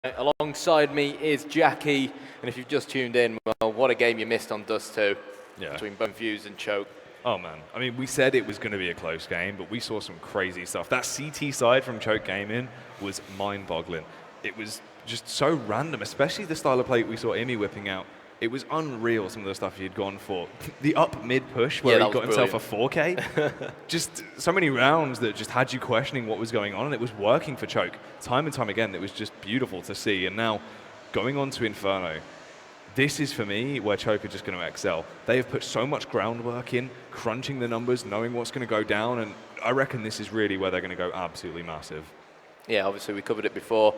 Alongside me is Jackie, and if you've just tuned in, well, what a game you missed on Dust 2 between both Infused and Choke. Oh man, I mean, we said it was going to be a close game, but we saw some crazy stuff. That CT side from Choke Gaming was mind-boggling. It was just so random, especially the style of play we saw Imi whipping out. It was unreal, some of the stuff he had gone for. The up mid push where he got himself a 4K. Just so many rounds that just had you questioning what was going on, and it was working for Choke. Time and time again, it was just beautiful to see. And now, going on to Inferno, this is, for me, where Choke are just going to excel. They have put so much groundwork in, crunching the numbers, knowing what's going to go down, and I reckon this is really where they're going to go absolutely massive. Yeah, obviously we covered it before.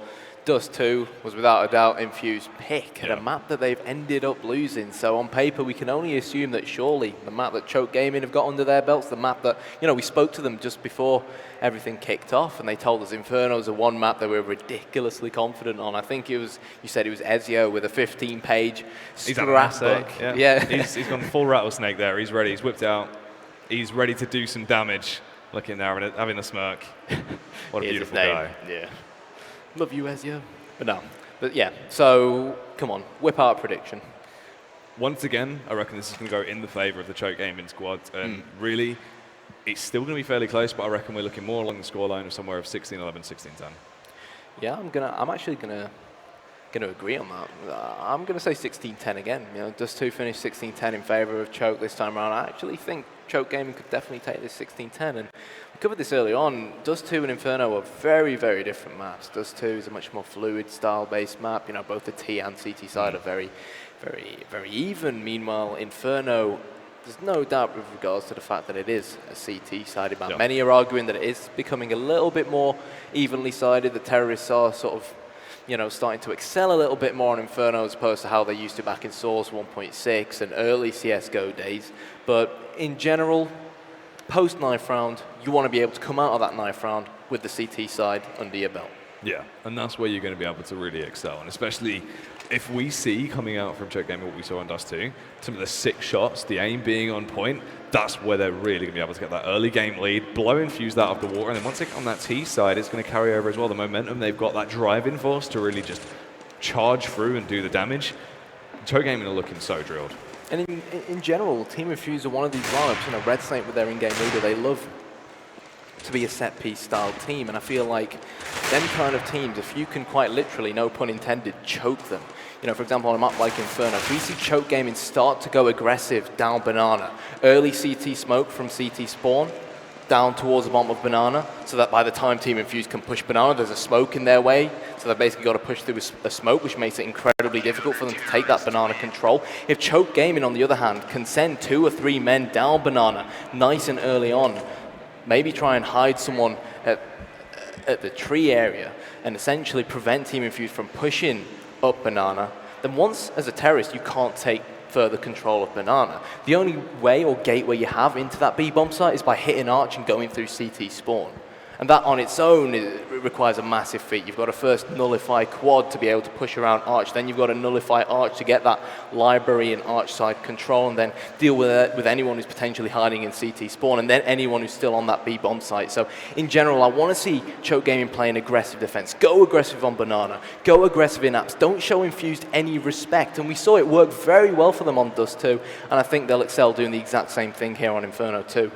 Dust 2 was without a doubt Infused pick, and a map that they've ended up losing. So on paper, we can only assume that surely the map that Choke Gaming have got under their belts, the map that, we spoke to them just before everything kicked off, and they told us Inferno is the one map that we're ridiculously confident on. I think it was, you said it was Ezio with a 15-page scrapbook. Yeah. He's gone full rattlesnake there. He's ready. He's whipped out. He's ready to do some damage. Looking there and having a smirk. What a beautiful guy. Yeah. Love you, Ezio. But yeah, so come on, whip out a prediction. Once again, I reckon this is going to go in the favor of the Choke Gaming squad. And really, it's still going to be fairly close, but I reckon we're looking more along the scoreline of somewhere of 16-11, 16-10. Yeah, I'm actually going to agree on that. I'm going to say 16-10 again. Dust 2 finished 16-10 in favor of Choke this time around. I actually think Choke Gaming could definitely take this 16-10. And we covered this early on. Dust 2 and Inferno are very, very different maps. Dust 2 is a much more fluid style-based map. Both the T and CT side are very, very, very even. Meanwhile, Inferno, there's no doubt with regards to the fact that it is a CT-sided map. Many are arguing that it is becoming a little bit more evenly sided. The terrorists are sort of starting to excel a little bit more on Inferno as opposed to how they used to back in Source 1.6 and early CSGO days. But in general, post-knife round, you want to be able to come out of that knife round with the CT side under your belt. Yeah, and that's where you're going to be able to really excel. And especially if we see coming out from Choke Gaming what we saw on Dust 2, some of the sick shots, the aim being on point, that's where they're really going to be able to get that early game lead, blow Infused out of the water, and then once they get on that T side, it's going to carry over as well. The momentum, they've got that driving force to really just charge through and do the damage. Choke Gaming are looking so drilled. And in general, Team Infused are one of these lineups. Red Snake with their in-game leader, they love to be a set-piece style team, and I feel like them kind of teams, if you can quite literally, no pun intended, choke them. For example, on a map like Inferno, if we see Choke Gaming start to go aggressive down Banana, early CT smoke from CT spawn, down towards the bottom of Banana, so that by the time Team Infused can push Banana, there's a smoke in their way, so they've basically got to push through a smoke, which makes it incredibly difficult for them to take that Banana control. If Choke Gaming, on the other hand, can send 2 or 3 men down Banana nice and early on, maybe try and hide someone at the tree area and essentially prevent Team Infused from pushing up Banana, then once, as a terrorist, you can't take further control of Banana. The only way or gateway you have into that B-bomb site is by hitting Arch and going through CT spawn. And that on its own requires a massive feat. You've got to first nullify Quad to be able to push around Arch. Then you've got to nullify Arch to get that library and Arch side control, and then deal with anyone who's potentially hiding in CT spawn, and then anyone who's still on that B-bomb site. So in general, I want to see Choke Gaming play an aggressive defense. Go aggressive on Banana. Go aggressive in apps. Don't show Infused any respect. And we saw it work very well for them on Dust 2, and I think they'll excel doing the exact same thing here on Inferno 2.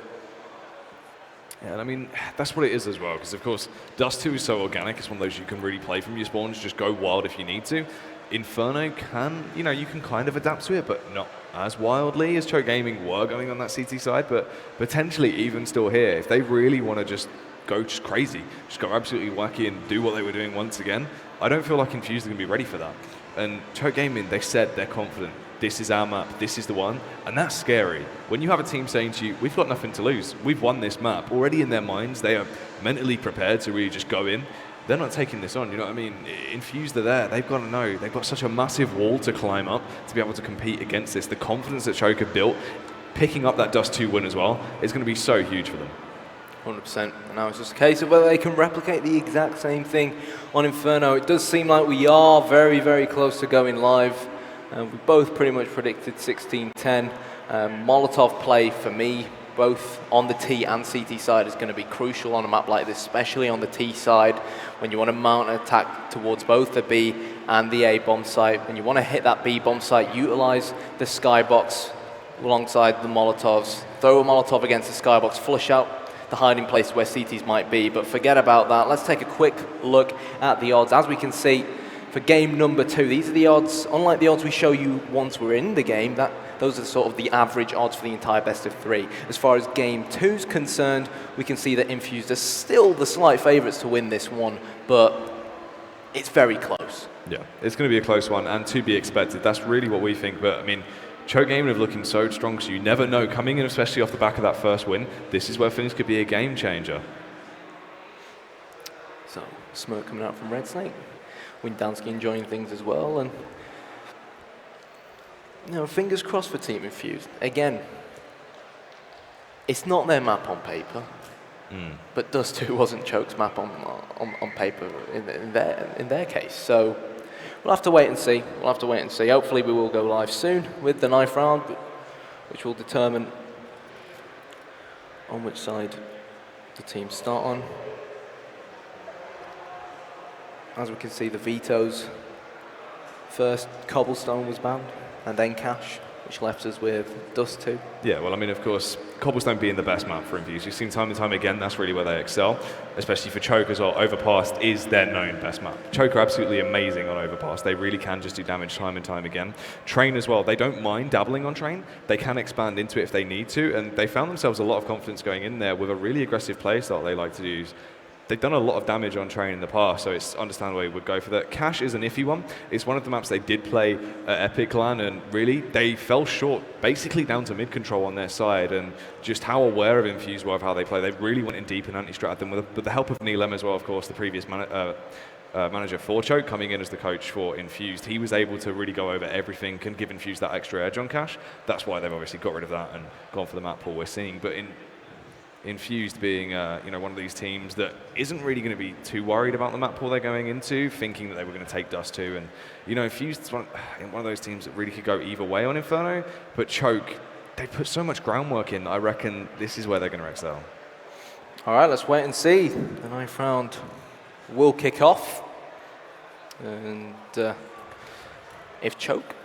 Yeah, and I mean, that's what it is as well, because of course, Dust 2 is so organic, it's one of those you can really play from your spawns, just go wild if you need to. Inferno can, you can kind of adapt to it, but not as wildly as Choke Gaming were going on that CT side, but potentially even still here, if they really want to just go just crazy, just go absolutely wacky and do what they were doing once again, I don't feel like Infused are going to be ready for that. And Choke Gaming, they said they're confident. This is our map, this is the one, and that's scary. When you have a team saying to you, we've got nothing to lose, we've won this map, already in their minds, they are mentally prepared to really just go in, they're not taking this on, you know what I mean? Infused are there, they've got to know, they've got such a massive wall to climb up to be able to compete against this. The confidence that Choke have built, picking up that Dust 2 win as well, is going to be so huge for them. 100%. And now it's just a case of whether they can replicate the exact same thing on Inferno. It does seem like we are very, very close to going live. We both pretty much predicted 16-10. Molotov play, for me, both on the T and CT side is going to be crucial on a map like this, especially on the T side, when you want to mount an attack towards both the B and the A bomb site. When you want to hit that B bomb site, utilize the skybox alongside the Molotovs. Throw a Molotov against the skybox, flush out the hiding place where CTs might be, but forget about that. Let's take a quick look at the odds. As we can see, for game number 2, these are the odds. Unlike the odds we show you once we're in the game, those are sort of the average odds for the entire best of 3. As far as game 2's concerned, we can see that Infused are still the slight favourites to win this one, but it's very close. Yeah, it's going to be a close one, and to be expected. That's really what we think, but I mean, Choke Gaming are looking so strong, so you never know. Coming in, especially off the back of that first win, this is where things could be a game changer. So, smoke coming out from Red Snake. Windansky enjoying things as well, and fingers crossed for Team Infused. Again, it's not their map on paper, but Dust 2 wasn't Choke's map on paper in their case. So we'll have to wait and see. Hopefully we will go live soon with the 9th round, which will determine on which side the teams start on. As we can see, the vetoes. First, Cobblestone was banned, and then Cash, which left us with Dust 2. Yeah, well, I mean, of course, Cobblestone being the best map for Infused. You've seen time and time again, that's really where they excel, especially for Choke as well. Overpass is their known best map. Choke are absolutely amazing on Overpass. They really can just do damage time and time again. Train as well, they don't mind dabbling on Train. They can expand into it if they need to, and they found themselves a lot of confidence going in there with a really aggressive playstyle they like to use. They've done a lot of damage on Train in the past, so it's understandable you would go for that. Cash is an iffy one. It's one of the maps they did play at Epic LAN, and really, they fell short, basically down to mid-control on their side, and just how aware of Infused were of how they play. They really went in deep and anti-stratted them, with the help of Neilem as well, of course, the previous manager for Choke, coming in as the coach for Infused. He was able to really go over everything and give Infused that extra edge on Cash. That's why they've obviously got rid of that and gone for the map pool we're seeing. But Infused being one of these teams that isn't really going to be too worried about the map pool they're going into, thinking that they were going to take Dust 2. And Infused is one of those teams that really could go either way on Inferno, but Choke, they put so much groundwork in that I reckon this is where they're going to excel. All right, let's wait and see. The 9th round will kick off, and if Choke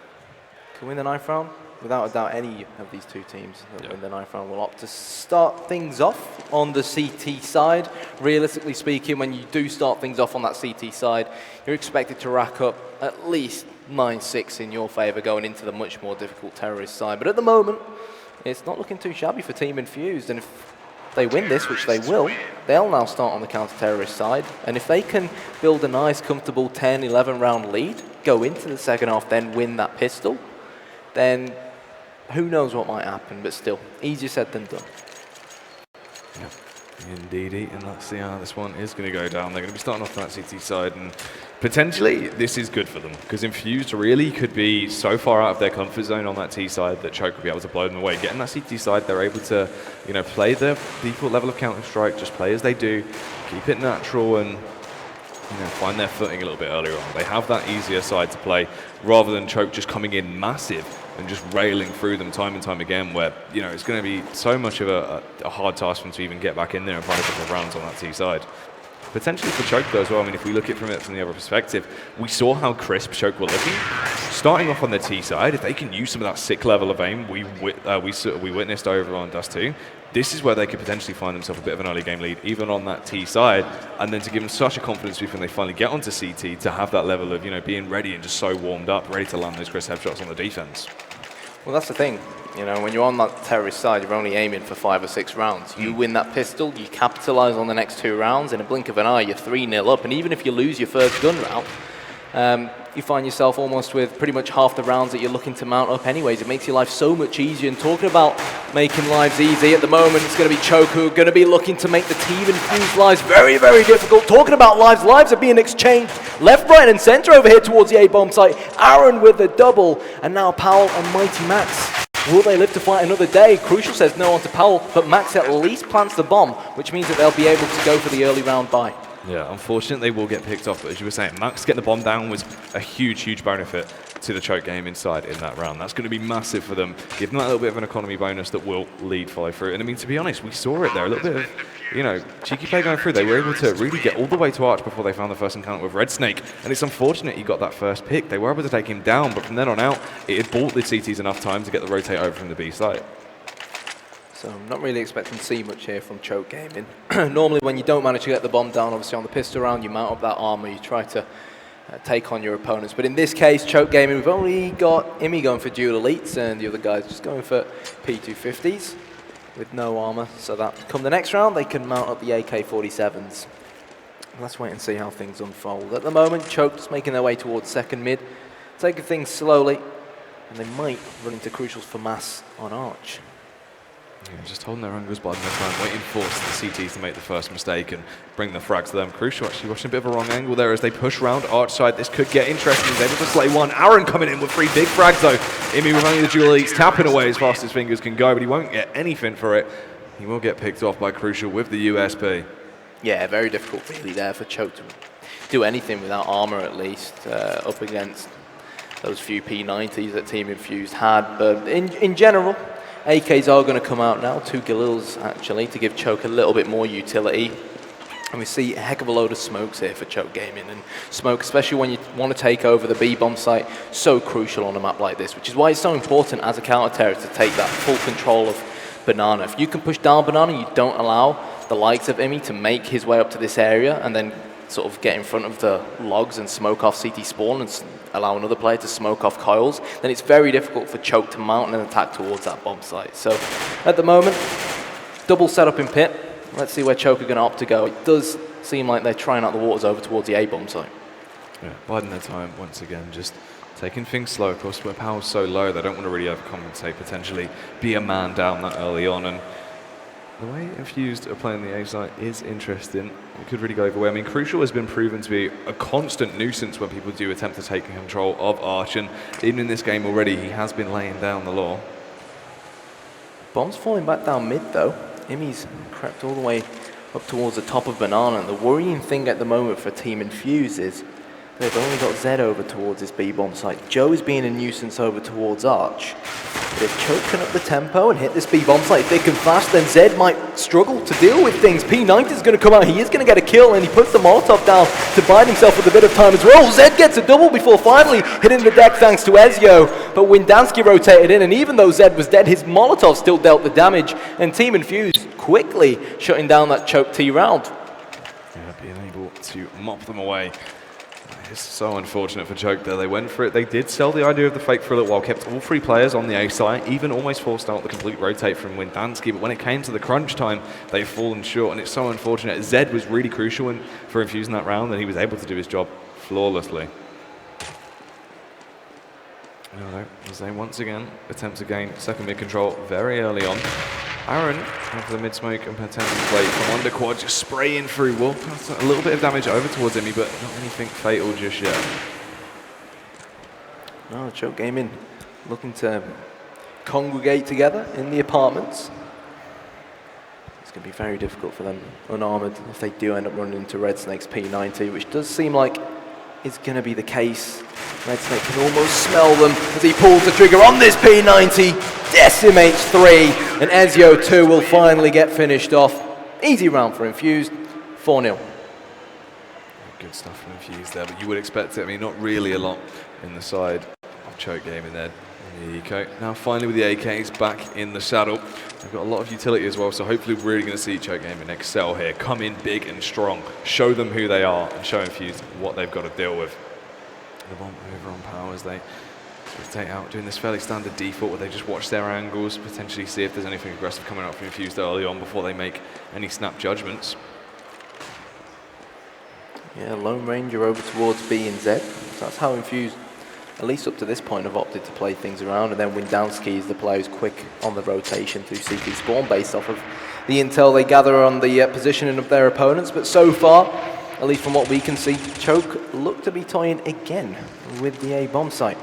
can win the 9th round, without a doubt, any of these two teams that win the 9th round will opt to start things off on the CT side. Realistically speaking, when you do start things off on that CT side, you're expected to rack up at least 9-6 in your favour going into the much more difficult terrorist side. But at the moment, it's not looking too shabby for Team Infused, and if they win this, which they will, they'll now start on the counter-terrorist side. And if they can build a nice, comfortable 10, 11 round lead, go into the second half, then win that pistol, then who knows what might happen, but still, easier said than done. Yep, indeedy, and let's see how this one is going to go down. They're going to be starting off on that CT side, and potentially this is good for them, because Infused really could be so far out of their comfort zone on that T side that Choke will be able to blow them away. Getting that CT side, they're able to play the default level of Counter-Strike, just play as they do, keep it natural, and find their footing a little bit earlier on. They have that easier side to play, rather than Choke just coming in massive and just railing through them time and time again, where it's going to be so much of a hard task for them to even get back in there and find a couple of rounds on that T side. Potentially for Choke though as well, I mean, if we look at it from the other perspective, we saw how crisp Choke were looking. Starting off on the T side, if they can use some of that sick level of aim we witnessed over on Dust 2, this is where they could potentially find themselves a bit of an early game lead, even on that T side, and then to give them such a confidence boost when they finally get onto CT to have that level of being ready and just so warmed up, ready to land those crisp headshots on the defense. Well, that's the thing. When you're on that terrorist side, you're only aiming for 5 or 6 rounds. You win that pistol, you capitalize on the next 2 rounds. In a blink of an eye, you're 3-0 up. And even if you lose your first gun round, you find yourself almost with pretty much half the rounds that you're looking to mount up anyways. It makes your life so much easier. And talking about making lives easy, at the moment it's going to be Choke who are going to be looking to make the Team Infused lives very, very difficult. Talking about lives are being exchanged left, right and centre over here towards the A-bomb site. Aaron with the double, and now Powell and Mighty Max. Will they live to fight another day? Crucial says no on to Powell, but Max at least plants the bomb, which means that they'll be able to go for the early round bye. Yeah, unfortunately, they will get picked off. But as you were saying, Max getting the bomb down was a huge benefit to the choke game inside in that round. That's going to be massive for them. Give them that little bit of an economy bonus that will lead follow through. And I mean, to be honest, we saw it there. A little bit of, you know, cheeky play going through. They were able to really get all the way to Arch before they found the first encounter with Red Snake. And it's unfortunate he got that first pick. They were able to take him down, but from then on out, it had bought the CTs enough time to get the rotate over from the B site. So I'm not really expecting to see much here from Choke Gaming. Normally when you don't manage to get the bomb down, obviously on the pistol round, you mount up that armor, you try to take on your opponents. But in this case, Choke Gaming, we've only got Imi going for dual elites and the other guys just going for P250s with no armor. So that come the next round, they can mount up the AK-47s. Let's wait and see how things unfold. At the moment, Choke just making their way towards second mid, taking things slowly, and they might run into crucials for mass on Arch. Yeah, just holding their angles by their time, waiting for the CTs to make the first mistake and bring the frag to them. Crucial actually watching a bit of a wrong angle there as they push round Arch side. This could get interesting. He's able to slay one. Aaron coming in with 3 big frags though. Imi with only the dual elites tapping away as fast as fingers can go, but he won't get anything for it. He will get picked off by Crucial with the USP. Yeah, very difficult really there for Choke to do anything without armor at least up against those few P90s that Team Infused had. But in general, AKs are going to come out now, 2 Galils actually, to give Choke a little bit more utility. And we see a heck of a load of smokes here for Choke Gaming. And smoke, especially when you want to take over the B-bomb site, so crucial on a map like this, which is why it's so important as a counter-terrorist to take that full control of Banana. If you can push down Banana, you don't allow the likes of Imi to make his way up to this area and then sort of get in front of the logs and smoke off CT spawn and allow another player to smoke off coils, then it's very difficult for Choke to mount an attack towards that bomb site. So at the moment, double setup in pit. Let's see where Choke are going to opt to go. It does seem like they're trying out the waters over towards the A bomb site. Yeah, biding their time once again, just taking things slow. Of course, where power's so low, they don't want to really overcompensate, potentially be a man down that early on. And the way Infused are playing the A site is interesting. It could really go either way. I mean, Crucial has been proven to be a constant nuisance when people do attempt to take control of Arch, and even in this game already, he has been laying down the law. Bomb's falling back down mid though. Imi's crept all the way up towards the top of Banana, and the worrying thing at the moment for Team Infused is they've only got Zed over towards this B-bomb site. Joe is being a nuisance over towards Arch. But if Choke can up the tempo and hit this B-bomb site thick and fast, then Zed might struggle to deal with things. P90 is going to come out. He is going to get a kill, and he puts the Molotov down to bide himself with a bit of time as well. Zed gets a double before finally hitting the deck thanks to Ezio. But Windansky rotated in, and even though Zed was dead, his Molotov still dealt the damage. And Team Infused quickly shutting down that Choke T round. Yeah, being able to mop them away. It's so unfortunate for Choke there. They went for it. They did sell the idea of the fake for a little while, kept all 3 players on the A site, even almost forced out the complete rotate from Windansky. But when it came to the crunch time, they've fallen short, and it's so unfortunate. Zed was really crucial for infusing that round, and he was able to do his job flawlessly. As they once again attempt to gain second mid control very early on. Aaron, after the mid smoke and potential play from under quad, just spraying through. Will pass a little bit of damage over towards Imi, but not anything fatal just yet. No, Choke Gaming looking to congregate together in the apartments. It's going to be very difficult for them unarmored if they do end up running into Red Snake's P90, which does seem like is going to be the case. Red Snake can almost smell them as he pulls the trigger on this P90, decimates 3, and Ezio 2 will finally get finished off. Easy round for Infused, 4-0. Good stuff from Infused there, but you would expect it. I mean, not really a lot in the side of Choke Gaming there. The eco. Now finally with the AKs back in the saddle. They've got a lot of utility as well, so hopefully we're really going to see Choke Gaming excel here. Come in big and strong, show them who they are, and show Infused what they've got to deal with. The bomb over on power as they rotate out, doing this fairly standard default where they just watch their angles, potentially see if there's anything aggressive coming up from Infused early on before they make any snap judgments. Yeah, Lone Ranger over towards B and Z. So that's how Infused, at least up to this point, have opted to play things around. And then Windansky is the player who's quick on the rotation through CT spawn based off of the intel they gather on the positioning of their opponents. But so far, at least from what we can see, Choke look to be toying again with the A bomb site.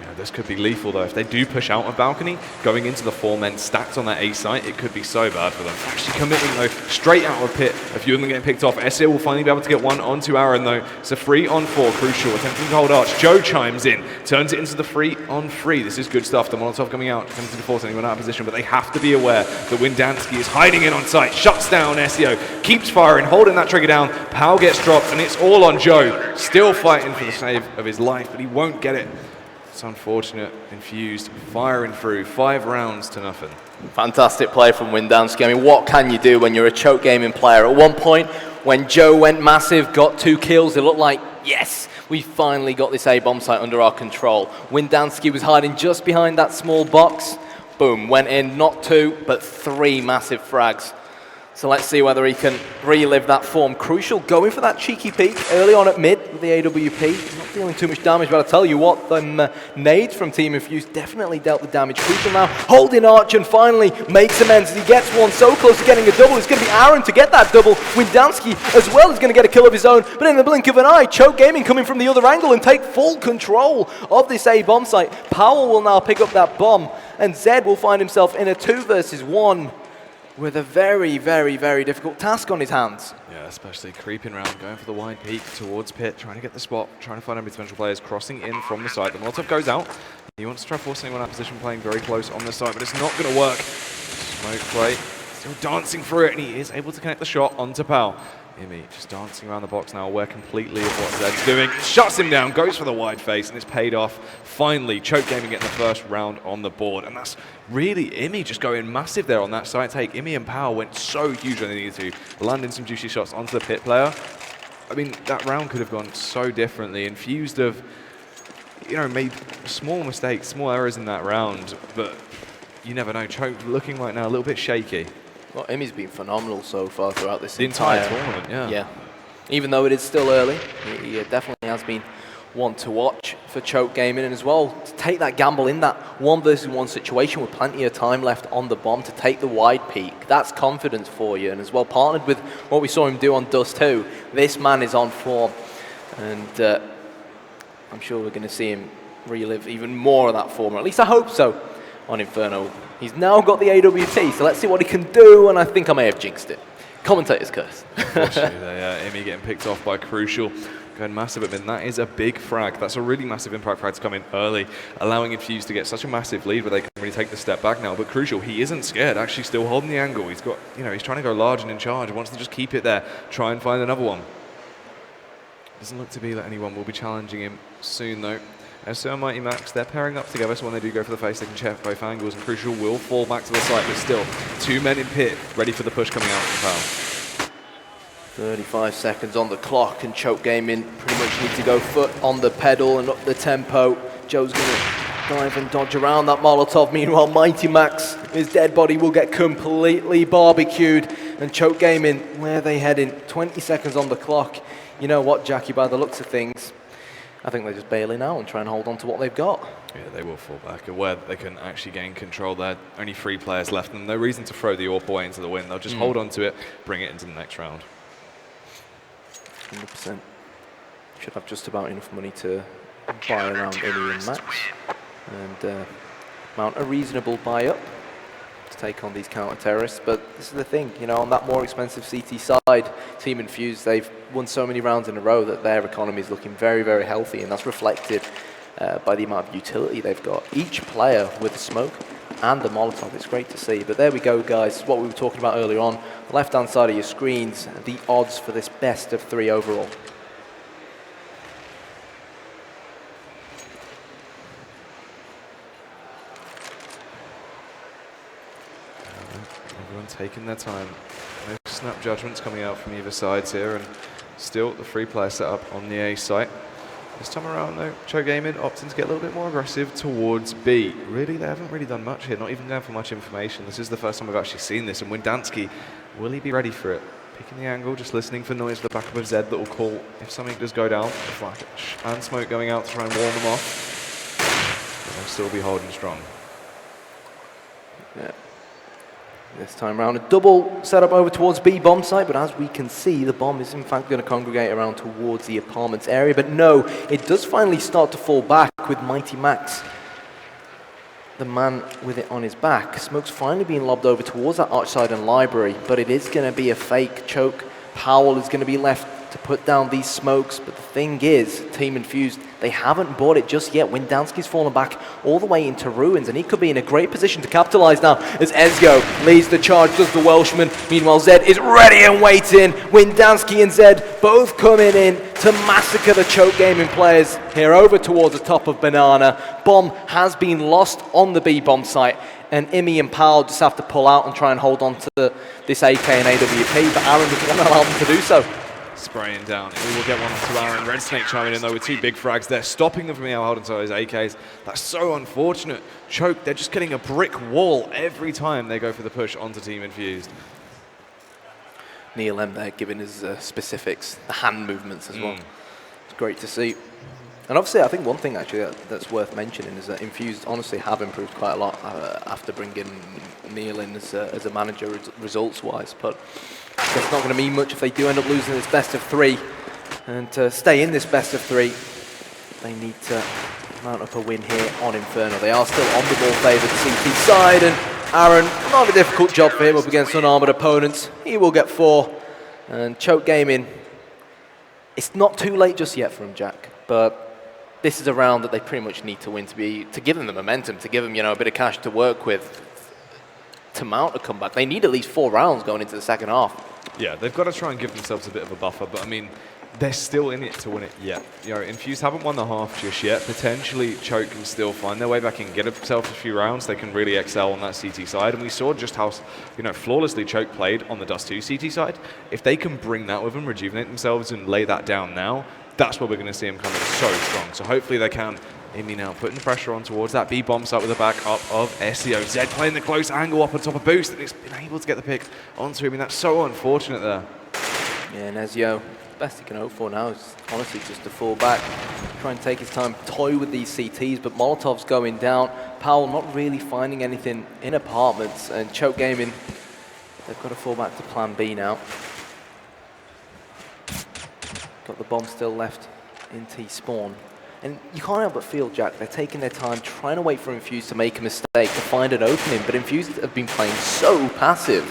Yeah, this could be lethal though. If they do push out of balcony, going into the 4 men stacked on that A site, it could be so bad for them. Actually committing though, straight out of pit. A few of them getting picked off. SEO will finally be able to get one onto Aaron though. It's a 3-on-4, Crucial attempting to hold Arch. Joe chimes in, turns it into the 3-on-3. This is good stuff. The Molotov coming out, attempting to force anyone out of position, but they have to be aware that Windansky is hiding in on site, shuts down SEO, keeps firing, holding that trigger down. Pow gets dropped, and it's all on Joe. Still fighting for the save of his life, but he won't get it. It's unfortunate. Infused firing through 5 rounds to nothing. Fantastic play from Windansky. I mean, what can you do when you're a choke gaming player? At one point, when Joe went massive, got 2 kills, it looked like, yes, we finally got this A-bomb site under our control. Windansky was hiding just behind that small box. Boom, went in, not 2, but 3 massive frags. So let's see whether he can relive that form. Crucial going for that cheeky peek early on at mid with the AWP. Not dealing too much damage, but I'll tell you what, the nades from Team Infused definitely dealt the damage. Crucial now holding Arch and finally makes amends as he gets one so close to getting a double. It's going to be Aaron to get that double. Windansky as well is going to get a kill of his own, but in the blink of an eye, Choke Gaming coming from the other angle and take full control of this A-bomb site. Powell will now pick up that bomb, and Zed will find himself in a 2 versus 1. With a very, very, very difficult task on his hands. Yeah, especially creeping around, going for the wide peak towards pit, trying to get the spot, trying to find any potential players crossing in from the side. The Molotov goes out. He wants to try forcing anyone out of position, playing very close on the side, but it's not going to work. Smoke play, still dancing through it, and he is able to connect the shot onto Pal. Imi just dancing around the box now, aware completely of what Zed's doing. Shuts him down, goes for the wide face, and it's paid off. Finally, Choke Gaming getting the first round on the board. And that's really Imi just going massive there on that side take. Imi and Power went so huge when they needed to, landing some juicy shots onto the pit player. I mean, that round could have gone so differently. Infused have, you know, made small mistakes, small errors in that round, but you never know. Choke looking right now a little bit shaky. Well, Imi's been phenomenal so far throughout this the entire tournament, yeah. Yeah. Even though it is still early, he definitely has been one to watch for Choke Gaming, and as well to take that gamble in that 1 versus 1 situation with plenty of time left on the bomb to take the wide peak. That's confidence for you, and as well partnered with what we saw him do on Dust 2, this man is on form, and I'm sure we're going to see him relive even more of that form, or at least I hope so, on Inferno. He's now got the AWT, so let's see what he can do, and I think I may have jinxed it. Commentator's curse. Unfortunately, Imi getting picked off by Crucial. Going massive at mid, and that is a big frag. That's a really massive impact frag to come in early, allowing Infused to get such a massive lead where they can really take the step back now. But Crucial, he isn't scared, actually still holding the angle. He's got, you know, he's trying to go large and in charge. He wants to just keep it there, try and find another one. Doesn't look to be that anyone will be challenging him soon though. SO and Mighty Max, they're pairing up together, so when they do go for the face, they can check both angles, and Crucial will fall back to the side, but still, 2 men in pit, ready for the push coming out from Pal. 35 seconds on the clock, and Choke Gaming pretty much need to go foot on the pedal and up the tempo. Joe's going to dive and dodge around that Molotov. Meanwhile, Mighty Max, his dead body will get completely barbecued. And Choke Gaming, where are they heading? 20 seconds on the clock. You know what, Jackie, by the looks of things, I think they're just bailing out and try and hold on to what they've got. Yeah, they will fall back. Aware that they can actually gain control there. Only 3 players left, and no reason to throw the AWP away into the wind. They'll just hold on to it, bring it into the next round. 100%. Should have just about enough money to buy around Imi and Max and mount a reasonable buy up to take on these counter-terrorists. But this is the thing, you know, on that more expensive CT side, Team Infused, they've won so many rounds in a row that their economy is looking very, very healthy, and that's reflected by the amount of utility they've got. Each player with the smoke and the Molotov, it's great to see. But there we go, guys, what we were talking about earlier on. Left-hand side of your screens, the odds for this best of 3 overall. Everyone taking their time. No snap judgments coming out from either sides here, and still the 3-player setup on the A site. This time around though, Choke Gaming opting to get a little bit more aggressive towards B. Really, they haven't really done much here, not even going for much information. This is the first time I've actually seen this, and Windansky, will he be ready for it? Picking the angle, just listening for noise for the backup of Zed that will call if something does go down. Flash and smoke going out to try and warn them off. But they'll still be holding strong. Yeah. This time around, a double setup over towards B bomb site, but as we can see, the bomb is in fact going to congregate around towards the apartments area. But no, it does finally start to fall back with Mighty Max the man with it on his back. Smoke's finally being lobbed over towards that archside and library, but it is going to be a fake choke. Powell is going to be left to put down these smokes, but the thing is, Team Infused, they haven't bought it just yet. Windansky's fallen back all the way into ruins, and he could be in a great position to capitalize now as ESGO leads the charge, does the Welshman. Meanwhile, Zed is ready and waiting. Windansky and Zed both coming in to massacre the choke gaming players here over towards the top of Banana. Bomb has been lost on the B-bomb site, and Imi and Powell just have to pull out and try and hold on to this AK and AWP, but Aaron doesn't want to allow them to do so. Spraying down. We will get one onto Aaron. Red Snake chiming in though with 2 big frags there, stopping them from being able to hold onto those AKs. That's so unfortunate. Choke, they're just getting a brick wall every time they go for the push onto Team Infused. Neil M there giving his specifics, the hand movements as well. It's great to see. And obviously, I think one thing actually that's worth mentioning is that Infused honestly have improved quite a lot after bringing Neil in as a manager results-wise. But it's not going to mean much if they do end up losing this best of 3. And to stay in this best of 3, they need to mount up a win here on Inferno. They are still on the ball favoured CT side, and Aaron, not a difficult job for him up against unarmoured opponents. He will get 4. And Choke Gaming, it's not too late just yet for him, Jack, but this is a round that they pretty much need to win to give them the momentum, to give them, a bit of cash to work with, to mount a comeback. They need at least 4 rounds going into the second half. Yeah, they've got to try and give themselves a bit of a buffer, but I mean, they're still in it to win it yet. Infused haven't won the half just yet. Potentially, Choke can still find their way back and get themselves a few rounds. They can really excel on that CT side, and we saw just how flawlessly Choke played on the Dust 2 CT side. If they can bring that with them, rejuvenate themselves, and lay that down now, that's where we're going to see them coming so strong. So hopefully they can. Amy now putting the pressure on towards that B-bomb site with the back up of SEO. Zed playing the close angle up on top of Boost, and he's been able to get the pick onto him. I mean, that's so unfortunate there. Yeah, and Ezio, best he can hope for now is honestly just to fall back, try and take his time, toy with these CTs, but Molotov's going down. Powell not really finding anything in apartments, and Choke Gaming, they've got to fall back to plan B now. Got the bomb still left in T-spawn. And you can't help but feel, Jack, they're taking their time, trying to wait for Infused to make a mistake, to find an opening, but Infused have been playing so passive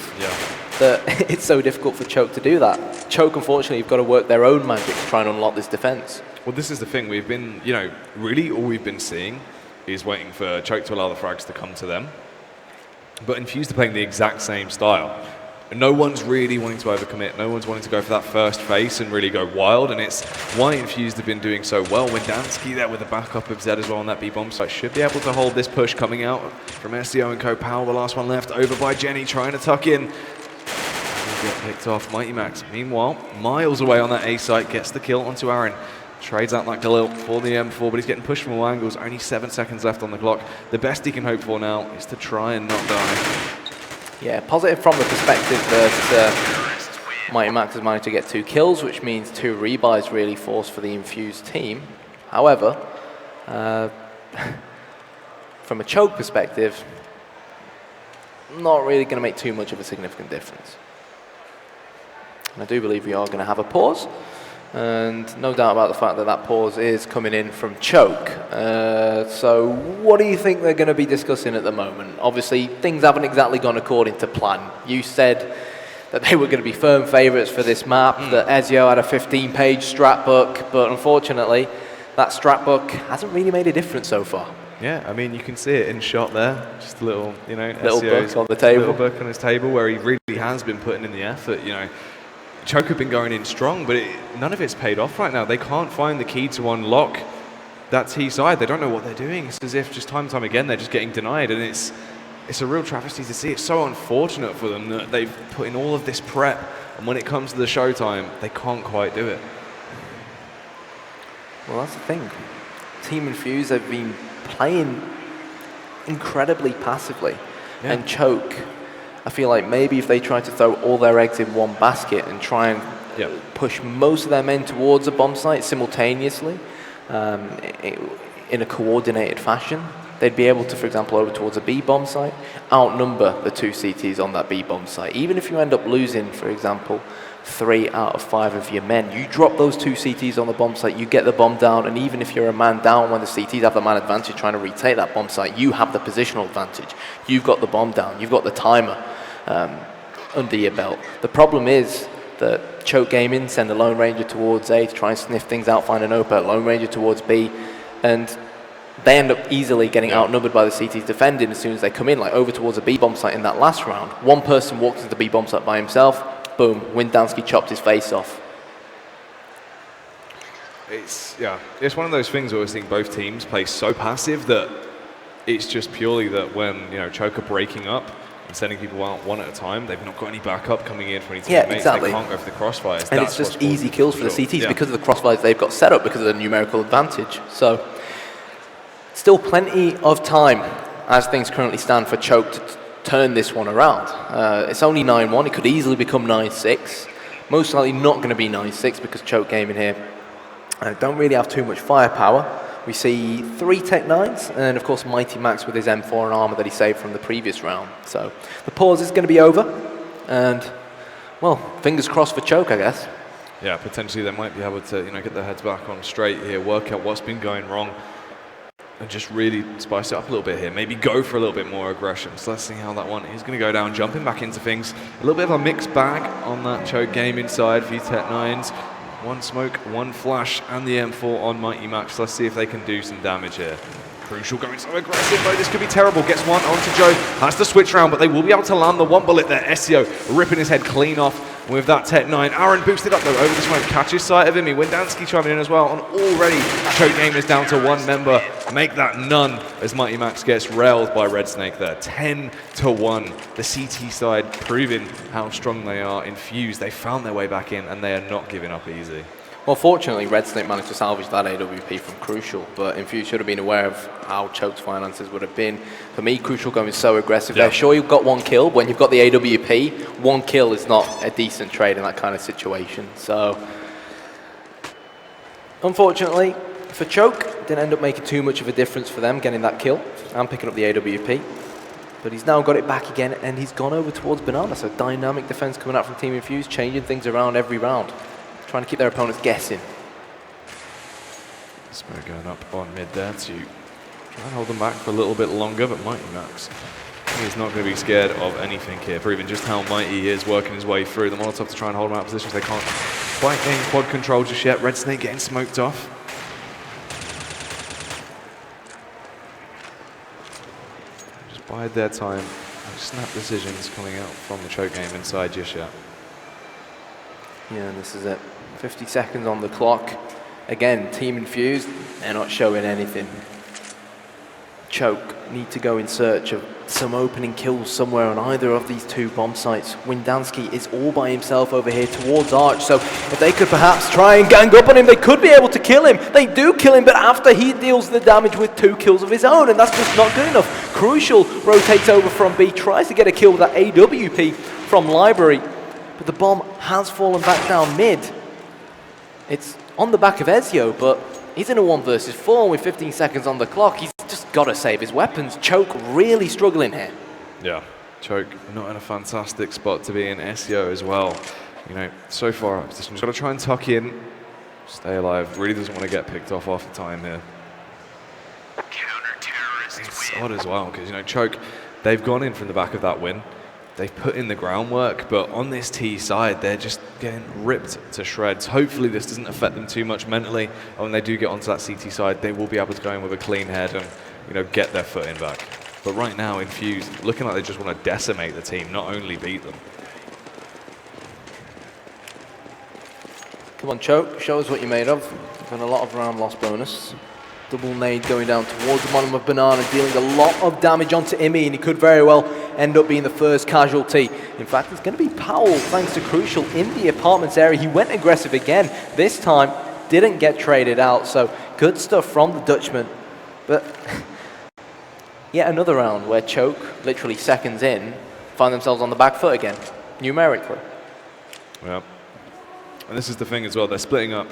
that it's so difficult for Choke to do that. Choke, unfortunately, have got to work their own magic to try and unlock this defense. Well, this is the thing. We've been, really all we've been seeing is waiting for Choke to allow the frags to come to them. But Infused are playing the exact same style. No one's really wanting to overcommit. No one's wanting to go for that first face and really go wild, and it's why Infused have been doing so well. Windansky there with the backup of Zed as well on that B-bomb site should be able to hold this push coming out from SEO and Co. Powell, the last one left, over by Jenny, trying to tuck in. Get picked off, Mighty Max. Meanwhile, miles away on that A site, gets the kill onto Aaron. Trades out like Khalil for the M4, but he's getting pushed from all angles. Only 7 seconds left on the clock. The best he can hope for now is to try and not die. Yeah, positive from the perspective that Mighty Max has managed to get 2 kills, which means 2 rebuys really forced for the Infused team. However, from a Choke perspective, not really going to make too much of a significant difference. And I do believe we are going to have a pause. And no doubt about the fact that that pause is coming in from Choke. So what do you think they're going to be discussing at the moment? Obviously, things haven't exactly gone according to plan. You said that they were going to be firm favourites for this map, that Ezio had a 15-page strat book, but unfortunately, that strat book hasn't really made a difference so far. Yeah, I mean, you can see it in shot there. Just a little, little book on the table. Little book on his table where he really has been putting in the effort, Choke have been going in strong, but none of it's paid off right now. They can't find the key to unlock that T side. They don't know what they're doing. It's as if just time and time again they're just getting denied, and it's a real travesty to see. It's so unfortunate for them that they've put in all of this prep, and when it comes to the showtime, they can't quite do it. Well, that's the thing. Team Infused have been playing incredibly passively, and Choke, I feel like maybe if they try to throw all their eggs in one basket and try and push most of their men towards a bomb site simultaneously, in a coordinated fashion, they'd be able to, for example, over towards a B bomb site, outnumber the 2 CTs on that B bomb site. Even if you end up losing, for example, 3 out of 5 of your men, you drop those 2 CTs on the bomb site, you get the bomb down, and even if you're a man down when the CTs have the man advantage trying to retake that bomb site, you have the positional advantage. You've got the bomb down, you've got the timer under your belt. The problem is that Choke Gaming send a Lone Ranger towards A to try and sniff things out, find an open, Lone Ranger towards B, and they end up easily getting outnumbered by the CTs defending as soon as they come in, like over towards a B bomb site in that last round. One person walks into the B bomb site by himself, boom, Windansky chopped his face off. It's one of those things where we're seeing both teams play so passive that it's just purely that when Choke are breaking up and sending people out one at a time, they've not got any backup coming in for any teammates. Exactly. They can't go for the crossfires. And it's just easy kills for the CTs because of the crossfires they've got set up because of the numerical advantage. So still plenty of time as things currently stand for Choke to turn this one around. It's only 9-1. It could easily become 9-6. Most likely not going to be 9-6 because Choke Gaming here don't really have too much firepower. We see 3 Tech 9s and of course Mighty Max with his M4 and armor that he saved from the previous round. So the pause is going to be over and, well, fingers crossed for Choke, I guess. Yeah, potentially they might be able to get their heads back on straight here, work out what's been going wrong, and just really spice it up a little bit here. Maybe go for a little bit more aggression. So let's see how that one is going to go down. Jumping back into things. A little bit of a mixed bag on that Choke Gaming side for you Tech 9s. 1 smoke, 1 flash, and the M4 on Mighty Max. Let's see if they can do some damage here. Crucial going so aggressive, though. This could be terrible. Gets one onto Joe. Has to switch round, but they will be able to land the 1 bullet there. SEO ripping his head clean off with that Tech 9. Aaron boosted up, though, over the smoke. Catches sight of him. Windansky chiming in as well. And already Choke Game is down to 1 member. Make that none as Mighty Max gets railed by Red Snake there. 10-1. The CT side proving how strong they are. Infused, they found their way back in, and they are not giving up easy. Well, fortunately, Red Snake managed to salvage that AWP from Crucial, but Infused should have been aware of how Choke's finances would have been. For me, Crucial going so aggressive there. Sure, you've got 1 kill. When you've got the AWP, 1 kill is not a decent trade in that kind of situation. So, unfortunately, for Choke, didn't end up making too much of a difference for them getting that kill and picking up the AWP. But he's now got it back again, and he's gone over towards Banana. So dynamic defense coming out from Team Infused, changing things around every round, trying to keep their opponents guessing. Smoke going up on mid there to try and hold them back for a little bit longer, but Mighty Max, he's not going to be scared of anything here, proving just how mighty he is, working his way through the Molotov to try and hold him out of positions. They can't quite gain quad control just yet. Red Snake getting smoked off. Just bide their time. No snap decisions coming out from the Choke Game inside just yet. Yeah, and this is it. 50 seconds on the clock. Again, Team Infused, they're not showing anything. Choke need to go in search of some opening kills somewhere on either of these 2 bomb sites. Windansky is all by himself over here towards Arch, so if they could perhaps try and gang up on him, they could be able to kill him. They do kill him, but after he deals the damage with 2 kills of his own, and that's just not good enough. Crucial rotates over from B, tries to get a kill with that AWP from Library, but the bomb has fallen back down mid. It's on the back of Ezio, but he's in a 1 versus 4 with 15 seconds on the clock. He's just got to save his weapons. Choke really struggling here. Yeah, Choke not in a fantastic spot to be in. SEO as well. So far up position. Just got to try and tuck in, stay alive. Really doesn't want to get picked off half the time here. It's odd as well because Choke, they've gone in from the back of that win. They've put in the groundwork, but on this T side, they're just getting ripped to shreds. Hopefully this doesn't affect them too much mentally. And when they do get onto that CT side, they will be able to go in with a clean head and get their foot in back. But right now, Infused, looking like they just want to decimate the team, not only beat them. Come on, Choke, show us what you're made of. You've done a lot of round loss bonus. Double nade going down towards the bottom of Banana, dealing a lot of damage onto Imi, and he could very well end up being the first casualty. In fact, it's going to be Powell, thanks to Crucial, in the apartments area. He went aggressive again. This time, didn't get traded out, so good stuff from the Dutchman. But yet another round where Choke, literally seconds in, find themselves on the back foot again, numerically. Yeah. And this is the thing as well, they're splitting up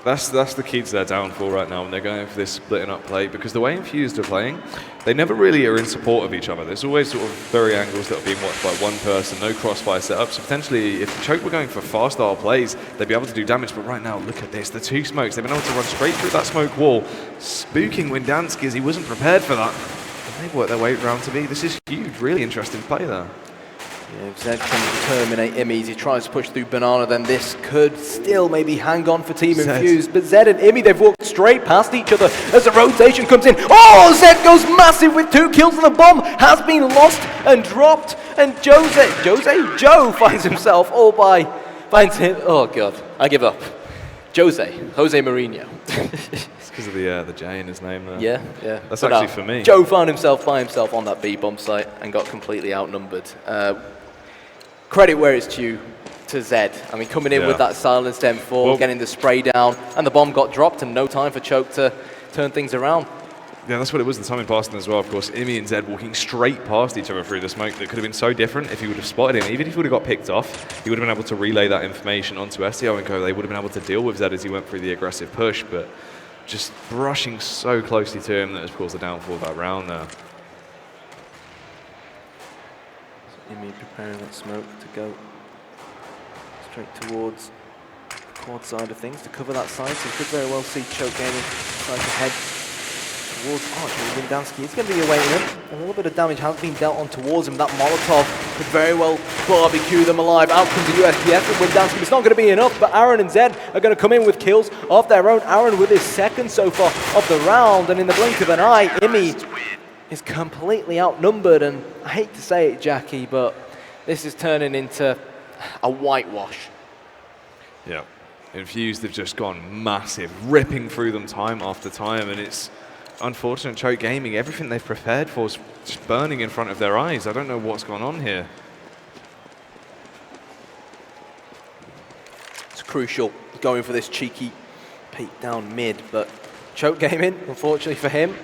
That's the key to their downfall right now when they're going for this splitting up play, because the way Infused are playing, they never really are in support of each other. There's always sort of very angles that are being watched by one person, no crossfire setup. So potentially, if Choke were going for fast style plays, they'd be able to do damage. But right now, look at this, the 2 smokes. They've been able to run straight through that smoke wall, spooking Windansky as he wasn't prepared for that. And they've worked their way around to be. This is huge, really interesting play there. Yeah, if Zed can terminate Immies, he tries to push through Banana, then this could still maybe hang on for Team Infused. But Zed and Immy, they've walked straight past each other as the rotation comes in. Oh, Zed goes massive with 2 kills, and the bomb has been lost and dropped. And Joe finds himself finds him. Oh God, I give up. Jose Mourinho. It's because of the J in his name there. Yeah. That's actually for me. Joe found himself by himself on that B bomb site and got completely outnumbered. Credit where it's due to Zed. I mean, coming in with that silenced M4, getting the spray down, and the bomb got dropped, and no time for Choke to turn things around. Yeah, that's what it was the timing passing as well. Of course, Immy and Zed walking straight past each other through the smoke. That could have been so different if he would have spotted him. Even if he would have got picked off, he would have been able to relay that information onto SEO and go. They would have been able to deal with Zed as he went through the aggressive push, but just brushing so closely to him that has caused the downfall of that round there. Immy preparing that smoke to go straight towards the quad side of things to cover that side, so you could very well see Choke Gaming trying to head towards Windansky. It's going to be awaiting him. A little bit of damage has been dealt on towards him. That Molotov could very well barbecue them alive. Out comes the USPF with Windansky. It's not going to be enough, but Aaron and Zed are going to come in with kills of their own. Aaron with his 2nd so far of the round, and in the blink of an eye, Immy is completely outnumbered, and I hate to say it, Jackie, but this is turning into a whitewash. Yeah, Infused have just gone massive, ripping through them time after time, and it's unfortunate. Choke Gaming, everything they've prepared for is just burning in front of their eyes. I don't know what's gone on here. It's crucial going for this cheeky peek down mid, but Choke Gaming, unfortunately for him,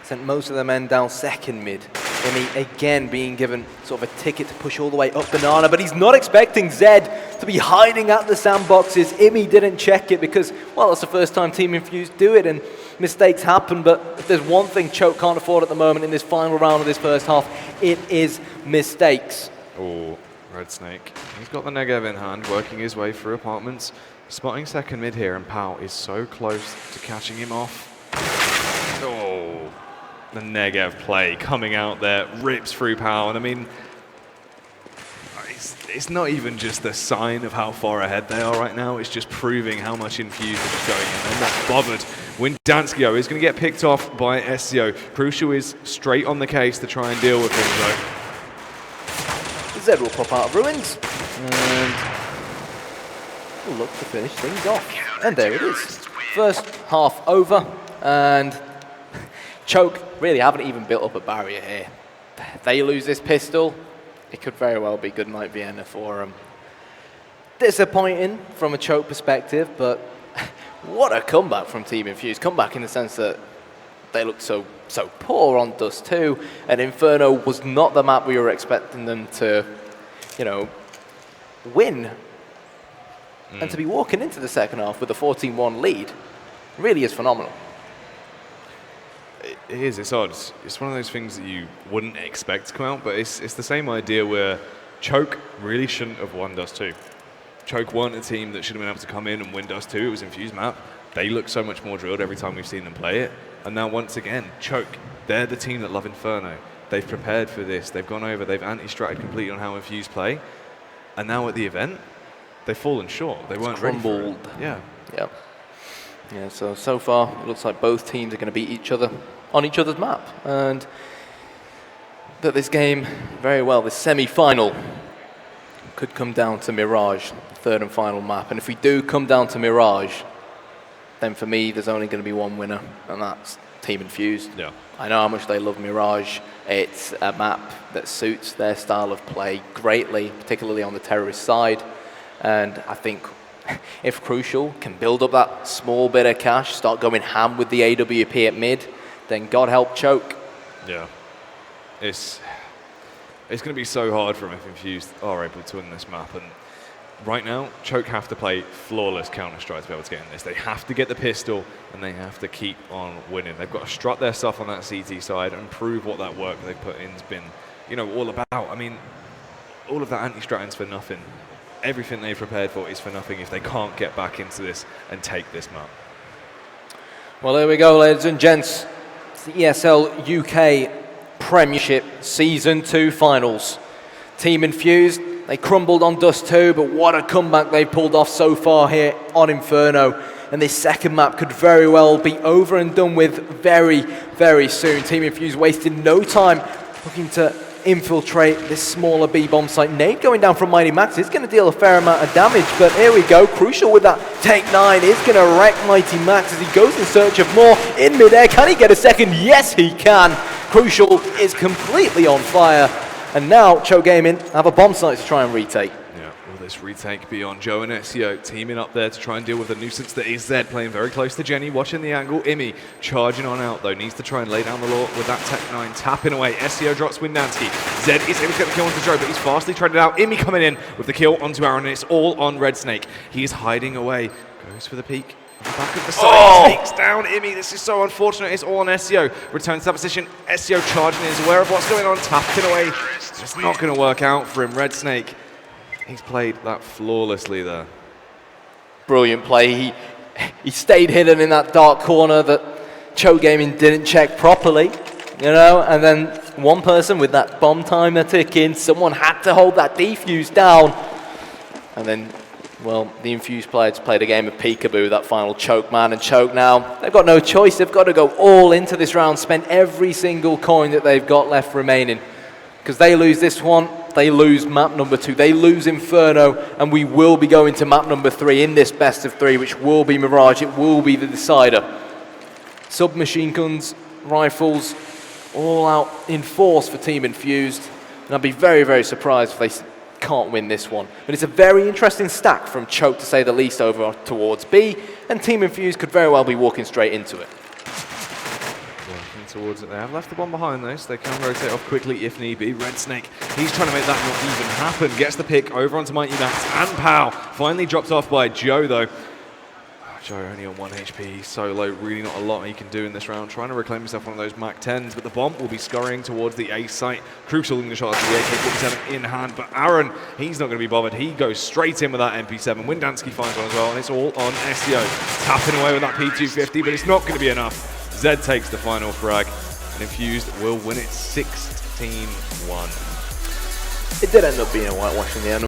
sent most of their men down 2nd mid. Immy again being given sort of a ticket to push all the way up Banana, but he's not expecting Zed to be hiding at the sandboxes. Immy didn't check it because, well, that's the first time Team Infused do it, and mistakes happen, but if there's one thing Choke can't afford at the moment in this final round of this first half, it is mistakes. Oh, Red Snake. He's got the Negev in hand, working his way through apartments, spotting 2nd mid here, and Pau is so close to catching him off. Oh. The Negev play coming out there, rips through Pau, and I mean, it's not even just a sign of how far ahead they are right now, it's just proving how much Infused are just going in. They're not bothered. Windansky is going to get picked off by SEO. Crucial is straight on the case to try and deal with him, though. Zed will pop out of ruins, and will look to finish things off. And there it is. First half over, and Choke really haven't even built up a barrier here. They lose this pistol, it could very well be good night Vienna for them. Disappointing from a Choke perspective, but what a comeback from Team Infused. Comeback in the sense that they looked so poor on Dust 2, and Inferno was not the map we were expecting them to, win. And to be walking into the 2nd half with a 14-1 lead really is phenomenal. It is, it's odd. It's one of those things that you wouldn't expect to come out, but it's the same idea where Choke really shouldn't have won Dust 2. Choke weren't a team that should have been able to come in and win Dust 2. It was Infused map. They look so much more drilled every time we've seen them play it. And now once again, Choke, they're the team that love Inferno. They've prepared for this. They've gone over, they've anti-stratted completely on how Infused play. And now at the event, they've fallen short. They weren't crumbled. ready for it. Yeah. Yep. Yeah, so far, it looks like both teams are going to beat each other on each other's map. And that this game, very well, this semi-final could come down to Mirage, the 3rd and final map. And if we do come down to Mirage, then for me, there's only going to be one winner, and that's Team Infused. Yeah. I know how much they love Mirage. It's a map that suits their style of play greatly, particularly on the terrorist side. And I think if Crucial can build up that small bit of cash, start going ham with the AWP at mid, then God help Choke. Yeah. It's going to be so hard for them if Infused are able to win this map. And right now, Choke have to play flawless Counter-Strike to be able to get in this. They have to get the pistol, and they have to keep on winning. They've got to strut their stuff on that CT side and prove what that work they've put in has been, you know, all about. I mean, all of that anti-stratton's for nothing. Everything they've prepared for is for nothing if they can't get back into this and take this map. Well, there we go, ladies and gents. It's the ESL UK Premiership Season 2 Finals. Team Infused, they crumbled on Dust 2, but what a comeback they've pulled off so far here on Inferno. And this second map could very well be over and done with very, very soon. Team Infused wasted no time looking to infiltrate this smaller B-bomb site. Nade going down from Mighty Max. It's going to deal a fair amount of damage, but here we go. Crucial with that Take 9 is going to wreck Mighty Max as he goes in search of more in midair. Can he get a second? Yes, he can. Crucial is completely on fire. And now Cho Gaming have a bomb site to try and retake. Yeah, will this retake be on Joe and SEO teaming up there to try and deal with the nuisance that is Zed, playing very close to Jenny, watching the angle. Imi charging on out though, needs to try and lay down the law with that Tech 9, tapping away. SEO drops Windansky. Zed is able to get the kill onto Joe, but he's fastly traded out. Imi coming in with the kill onto Aaron, and it's all on Red Snake. He is hiding away, goes for the peek. Back of the side, takes down Imi. This is so unfortunate. It's all on SEO. Returns to that position. SEO charging is aware of what's going on. Tapping away. It's not going to work out for him. Red Snake, he's played that flawlessly there. Brilliant play. He stayed hidden in that dark corner that Cho Gaming didn't check properly, you know, and then one person with that bomb timer ticking, someone had to hold that defuse down, and then, well, the Infused players played a game of peekaboo, that final Choke man, and Choke now, they've got no choice. They've got to go all into this round, spend every single coin that they've got left remaining. Because they lose this one, they lose map number 2, they lose Inferno, and we will be going to map number 3 in this best of 3, which will be Mirage. It will be the decider. Submachine guns, rifles, all out in force for Team Infused. And I'd be very, very surprised if they can't win this one. But it's a very interesting stack from Choke, to say the least, over towards B, and Team Infused could very well be walking straight into it. Towards it. They have left the bomb behind though, so they can rotate off quickly if need be. Red Snake, he's trying to make that not even happen. Gets the pick over onto Mighty Max and Pow. Finally dropped off by Joe though. Joe only on 1 HP, he's so low, really not a lot he can do in this round. Trying to reclaim himself one of those Mach 10s, but the bomb will be scurrying towards the A site. Crucial in the shot, the AK-47 in hand, but Aaron, he's not going to be bothered. He goes straight in with that MP7. Windansky finds one as well, and it's all on SEO. Tapping away with that P250, but it's not going to be enough. Zed takes the final frag, and Infused will win it 16-1. It did end up being a whitewash in the end.